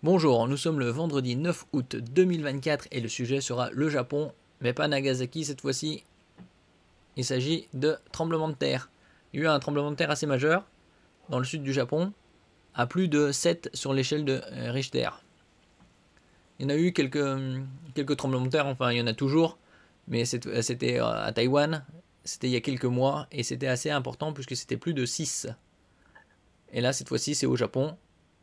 Bonjour, nous sommes le vendredi 9 août 2024 et le sujet sera le Japon, mais pas Nagasaki cette fois-ci. Il s'agit de tremblement de terre. Il y a eu un tremblement de terre assez majeur dans le sud du Japon, à plus de 7 sur l'échelle de Richter. Il y en a eu quelques tremblements de terre, enfin il y en a toujours, mais c'était à Taïwan, c'était il y a quelques mois, et c'était assez important puisque c'était plus de 6. Et là, cette fois-ci, c'est au Japon.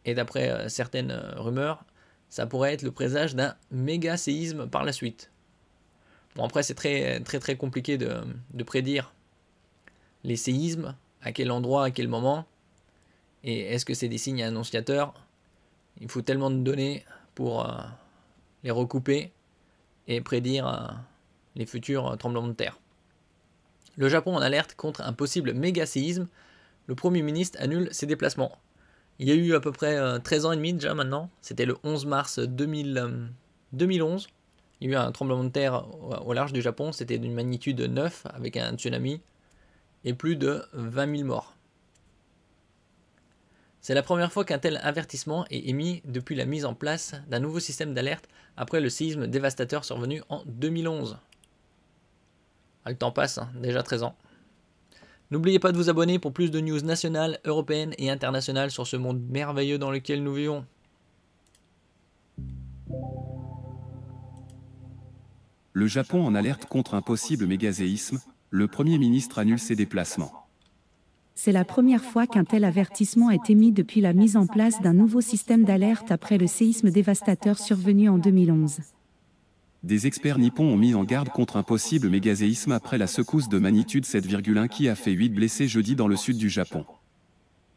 Et d'après certaines rumeurs, ça pourrait être le présage d'un méga séisme par la suite. Bon, après, c'est très compliqué de prédire les séismes, à quel endroit, à quel moment. Et est-ce que c'est des signes annonciateurs? Il faut tellement de données pour les recouper et prédire les futurs tremblements de terre. Le Japon en alerte contre un possible méga séisme. Le Premier ministre annule ses déplacements. Il y a eu à peu près 13 ans et demi déjà maintenant. C'était le 11 mars 2011. Il y a eu un tremblement de terre au large du Japon. C'était d'une magnitude 9 avec un tsunami et plus de 20 000 morts. C'est la première fois qu'un tel avertissement est émis depuis la mise en place d'un nouveau système d'alerte après le séisme dévastateur survenu en 2011. Ah, le temps passe, hein, déjà 13 ans. N'oubliez pas de vous abonner pour plus de news nationales, européennes et internationales sur ce monde merveilleux dans lequel nous vivons. Le Japon en alerte contre un possible mégaséisme, le Premier ministre annule ses déplacements. C'est la première fois qu'un tel avertissement est émis depuis la mise en place d'un nouveau système d'alerte après le séisme dévastateur survenu en 2011. Des experts nippons ont mis en garde contre un possible mégaséisme après la secousse de magnitude 7,1 qui a fait 8 blessés jeudi dans le sud du Japon.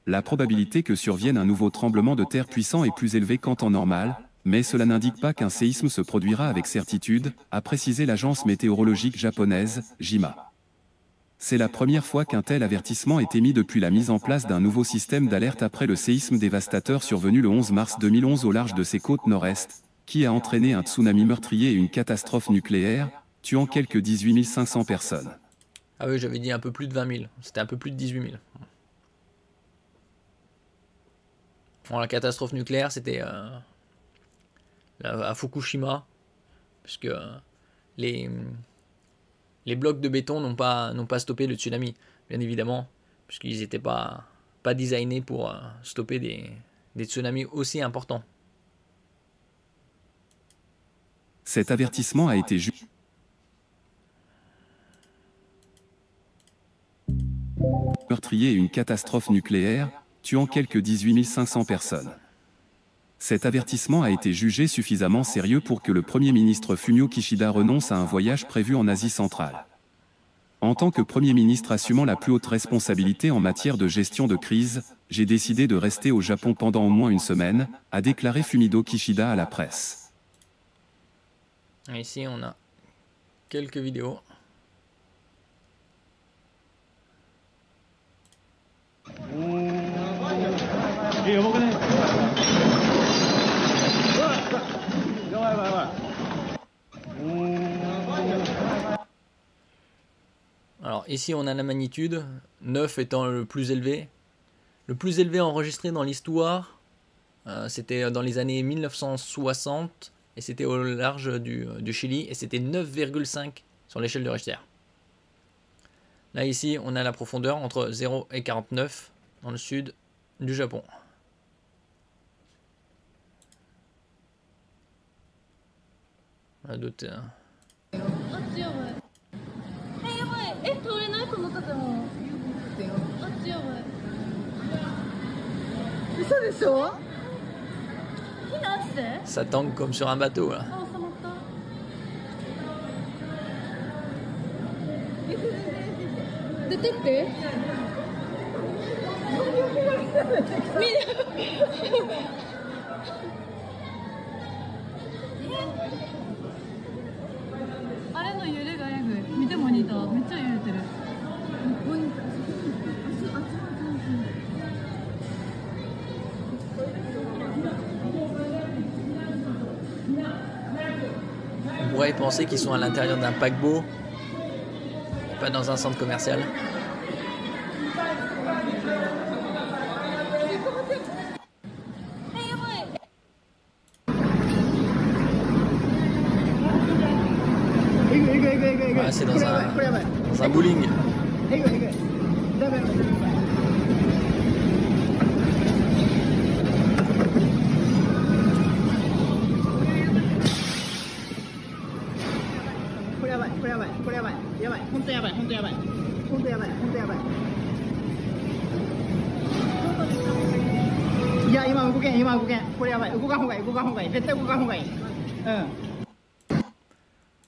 La probabilité que survienne un nouveau tremblement de terre puissant est plus élevée qu'en temps normal, mais cela n'indique pas qu'un séisme se produira avec certitude, a précisé l'agence météorologique japonaise, JIMA. C'est la première fois qu'un tel avertissement est émis depuis la mise en place d'un nouveau système d'alerte après le séisme dévastateur survenu le 11 mars 2011 au large de ses côtes nord-est, qui a entraîné un tsunami meurtrier et une catastrophe nucléaire, tuant quelques 18 500 personnes. Ah oui, j'avais dit un peu plus de 20 000. C'était un peu plus de 18 000. Bon, la catastrophe nucléaire, c'était à Fukushima, puisque les blocs de béton n'ont pas stoppé le tsunami, bien évidemment, puisqu'ils n'étaient pas designés pour stopper des tsunamis aussi importants. Cet avertissement a été jugé meurtrier et une catastrophe nucléaire, tuant quelques 18 500 personnes. Cet avertissement a été jugé suffisamment sérieux pour que le Premier ministre Fumio Kishida renonce à un voyage prévu en Asie centrale. En tant que Premier ministre assumant la plus haute responsabilité en matière de gestion de crise, j'ai décidé de rester au Japon pendant au moins une semaine, a déclaré Fumio Kishida à la presse. Ici, on a quelques vidéos. Alors ici on a la magnitude, 9 étant le plus élevé. Le plus élevé enregistré dans l'histoire, c'était dans les années 1960 et c'était au large du Chili et c'était 9,5 sur l'échelle de Richter. Là ici on a la profondeur entre 0 et 49 dans le sud du Japon. On a d'autres... Ça tangue comme sur un bateau là. On pourrait penser qu'ils sont à l'intérieur d'un paquebot, pas dans un centre commercial. Ah, c'est dans un bowling.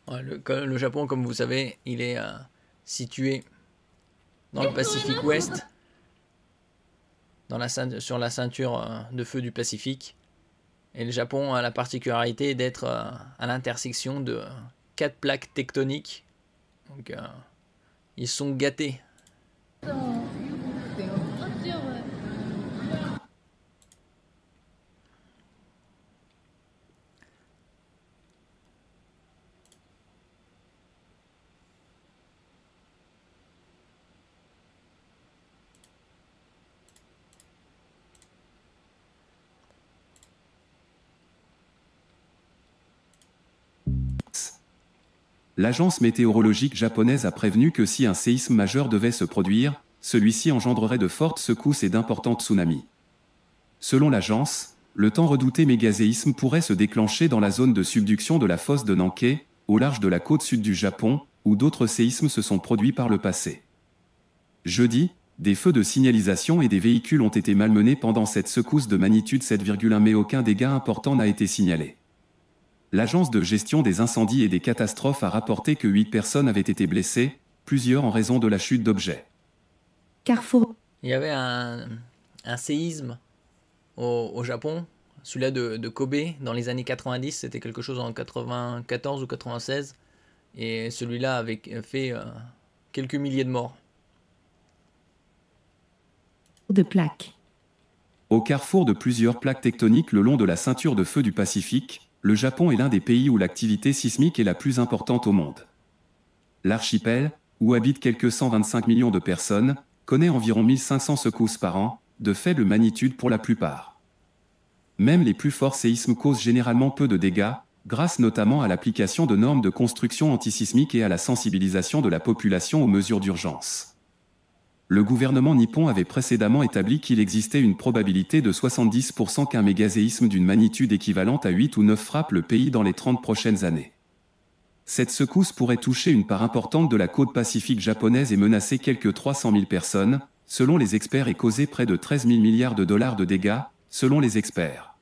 Ouais, le Japon, comme vous savez, il est situé dans le Pacifique Ouest, sur la ceinture de feu du Pacifique. Et le Japon a la particularité d'être à l'intersection de 4 plaques tectoniques. Donc ils sont gâtés. L'agence météorologique japonaise a prévenu que si un séisme majeur devait se produire, celui-ci engendrerait de fortes secousses et d'importants tsunamis. Selon l'agence, le tant redouté mégaséisme pourrait se déclencher dans la zone de subduction de la fosse de Nankei, au large de la côte sud du Japon, où d'autres séismes se sont produits par le passé. Jeudi, des feux de signalisation et des véhicules ont été malmenés pendant cette secousse de magnitude 7,1 mais aucun dégât important n'a été signalé. L'agence de gestion des incendies et des catastrophes a rapporté que 8 personnes avaient été blessées, plusieurs en raison de la chute d'objets. Carrefour. Il y avait un séisme au Japon, celui-là de Kobe, dans les années 90, c'était quelque chose en 94 ou 96, et celui-là avait fait quelques milliers de morts. De plaques. Au carrefour de plusieurs plaques tectoniques le long de la ceinture de feu du Pacifique, le Japon est l'un des pays où l'activité sismique est la plus importante au monde. L'archipel, où habitent quelques 125 millions de personnes, connaît environ 1500 secousses par an, de faible magnitude pour la plupart. Même les plus forts séismes causent généralement peu de dégâts, grâce notamment à l'application de normes de construction antisismiques et à la sensibilisation de la population aux mesures d'urgence. Le gouvernement nippon avait précédemment établi qu'il existait une probabilité de 70% qu'un mégaséisme d'une magnitude équivalente à 8 ou 9 frappe le pays dans les 30 prochaines années. Cette secousse pourrait toucher une part importante de la côte pacifique japonaise et menacer quelques 300 000 personnes, selon les experts, et causer près de 13 000 milliards de dollars de dégâts, selon les experts.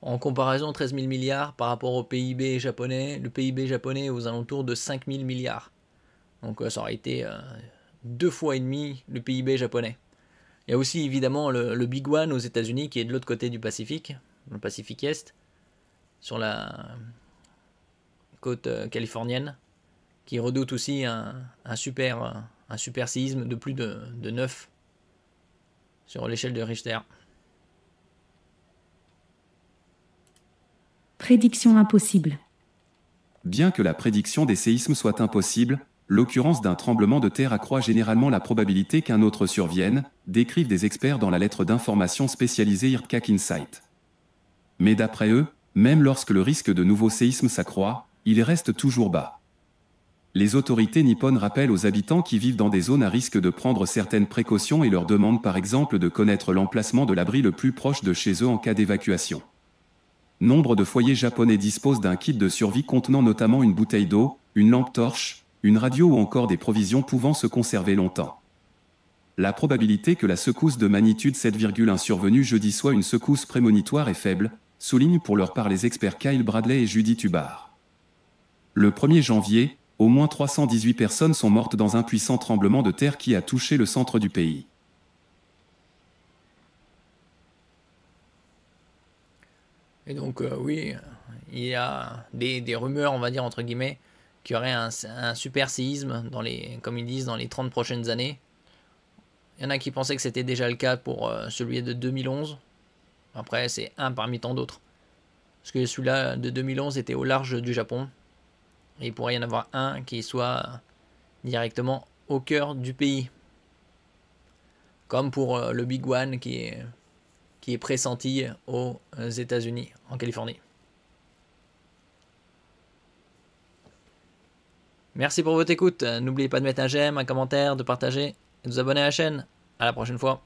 En comparaison, 13 000 milliards par rapport au PIB japonais, le PIB japonais est aux alentours de 5 000 milliards. Donc ça aurait été 2 fois et demi le PIB japonais. Il y a aussi évidemment le Big One aux États-Unis qui est de l'autre côté du Pacifique, le Pacifique Est, sur la côte californienne, qui redoute aussi un super séisme de plus de 9 sur l'échelle de Richter. Prédiction impossible. Bien que la prédiction des séismes soit impossible, l'occurrence d'un tremblement de terre accroît généralement la probabilité qu'un autre survienne, décrivent des experts dans la lettre d'information spécialisée Earthquake Insight. Mais d'après eux, même lorsque le risque de nouveaux séismes s'accroît, il reste toujours bas. Les autorités nippones rappellent aux habitants qui vivent dans des zones à risque de prendre certaines précautions et leur demandent par exemple de connaître l'emplacement de l'abri le plus proche de chez eux en cas d'évacuation. Nombre de foyers japonais disposent d'un kit de survie contenant notamment une bouteille d'eau, une lampe torche, une radio ou encore des provisions pouvant se conserver longtemps. La probabilité que la secousse de magnitude 7,1 survenue jeudi soit une secousse prémonitoire est faible, soulignent pour leur part les experts Kyle Bradley et Judy Tubar. Le 1er janvier, au moins 318 personnes sont mortes dans un puissant tremblement de terre qui a touché le centre du pays. Et donc oui, il y a des rumeurs, on va dire entre guillemets, qu'il y aurait un super séisme, comme ils disent, dans les 30 prochaines années. Il y en a qui pensaient que c'était déjà le cas pour celui de 2011. Après, c'est un parmi tant d'autres. Parce que celui-là de 2011 était au large du Japon. Et il pourrait y en avoir un qui soit directement au cœur du pays. Comme pour le Big One qui est pressenti aux États-Unis, en Californie. Merci pour votre écoute. N'oubliez pas de mettre un j'aime, un commentaire, de partager et de vous abonner à la chaîne. À la prochaine fois.